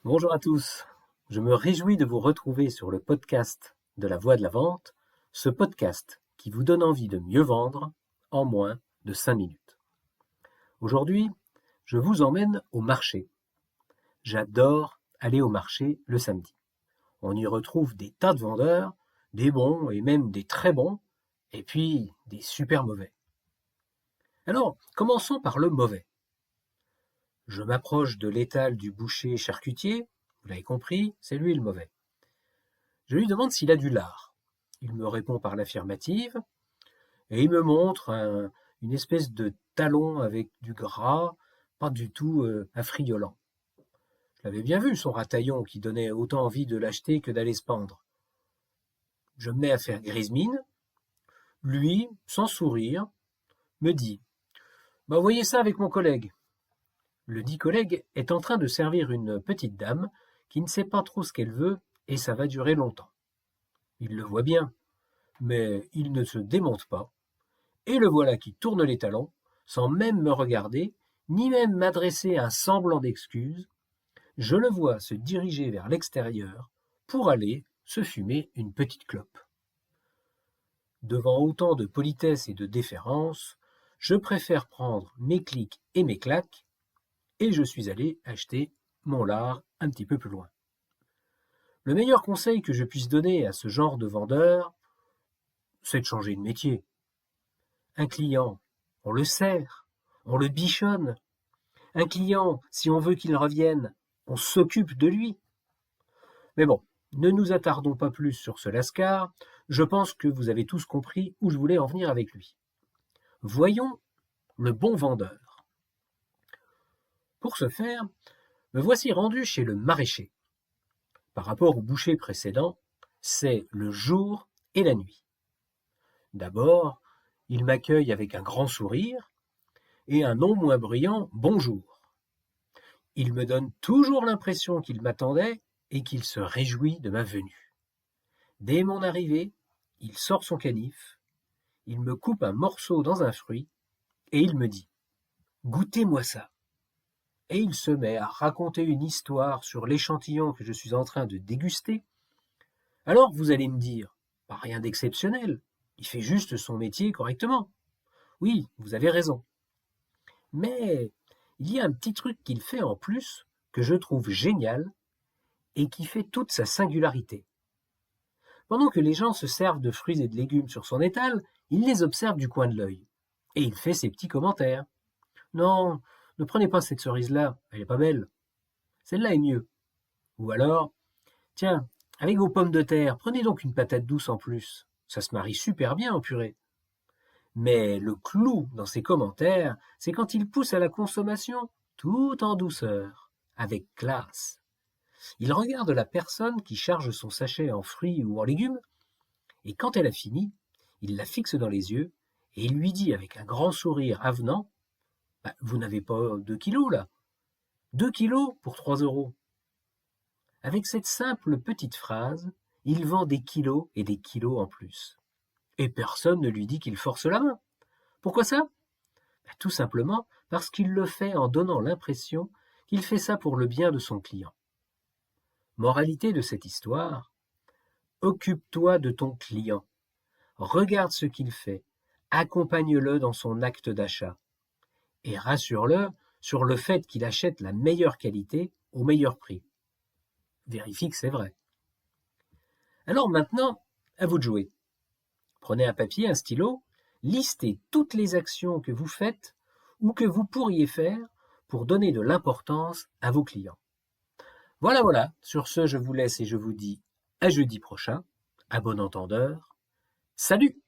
Bonjour à tous, je me réjouis de vous retrouver sur le podcast de la Voix de la Vente, ce podcast qui vous donne envie de mieux vendre en moins de 5 minutes. Aujourd'hui, je vous emmène au marché. J'adore aller au marché le samedi. On y retrouve des tas de vendeurs, des bons et même des très bons, et puis des super mauvais. Alors, commençons par le mauvais. Je m'approche de l'étal du boucher charcutier, vous l'avez compris, c'est lui le mauvais. Je lui demande s'il a du lard. Il me répond par l'affirmative, et il me montre une espèce de talon avec du gras, pas du tout affriolant. Je l'avais bien vu, son rataillon, qui donnait autant envie de l'acheter que d'aller se pendre. Je me mets à faire grise mine. Lui, sans sourire, me dit « Voyez ça avec mon collègue ». Le dit collègue est en train de servir une petite dame qui ne sait pas trop ce qu'elle veut et ça va durer longtemps. Il le voit bien, mais il ne se démonte pas, et le voilà qui tourne les talons, sans même me regarder, ni même m'adresser un semblant d'excuse. Je le vois se diriger vers l'extérieur pour aller se fumer une petite clope. Devant autant de politesse et de déférence, je préfère prendre mes clics et mes claques, et je suis allé acheter mon lard un petit peu plus loin. Le meilleur conseil que je puisse donner à ce genre de vendeur, c'est de changer de métier. Un client, on le sert, on le bichonne. Un client, si on veut qu'il revienne, on s'occupe de lui. Mais bon, ne nous attardons pas plus sur ce lascar, je pense que vous avez tous compris où je voulais en venir avec lui. Voyons le bon vendeur. Pour ce faire, me voici rendu chez le maraîcher. Par rapport au boucher précédent, c'est le jour et la nuit. D'abord, il m'accueille avec un grand sourire et un non moins brillant bonjour. Il me donne toujours l'impression qu'il m'attendait et qu'il se réjouit de ma venue. Dès mon arrivée, il sort son canif, il me coupe un morceau dans un fruit et il me dit « Goûtez-moi ça ». Et il se met à raconter une histoire sur l'échantillon que je suis en train de déguster. Alors vous allez me dire, pas rien d'exceptionnel, il fait juste son métier correctement. Oui, vous avez raison. Mais il y a un petit truc qu'il fait en plus que je trouve génial et qui fait toute sa singularité. Pendant que les gens se servent de fruits et de légumes sur son étal, il les observe du coin de l'œil. Et il fait ses petits commentaires. Non, ne prenez pas cette cerise-là, elle est pas belle. Celle-là est mieux. Ou alors, tiens, avec vos pommes de terre, prenez donc une patate douce en plus. Ça se marie super bien en purée. Mais le clou dans ses commentaires, c'est quand il pousse à la consommation tout en douceur, avec classe. Il regarde la personne qui charge son sachet en fruits ou en légumes, et quand elle a fini, il la fixe dans les yeux, et il lui dit avec un grand sourire avenant, « Vous n'avez pas 2 kilos là, 2 kilos pour 3 €. Avec cette simple petite phrase, il vend des kilos et des kilos en plus. Et personne ne lui dit qu'il force la main. Pourquoi ça? Tout simplement parce qu'il le fait en donnant l'impression qu'il fait ça pour le bien de son client. Moralité de cette histoire, occupe-toi de ton client. Regarde ce qu'il fait, accompagne-le dans son acte d'achat et rassure-le sur le fait qu'il achète la meilleure qualité au meilleur prix. Vérifie que c'est vrai. Alors maintenant, à vous de jouer. Prenez un papier, un stylo, listez toutes les actions que vous faites ou que vous pourriez faire pour donner de l'importance à vos clients. Voilà, sur ce je vous laisse et je vous dis à jeudi prochain, à bon entendeur, salut!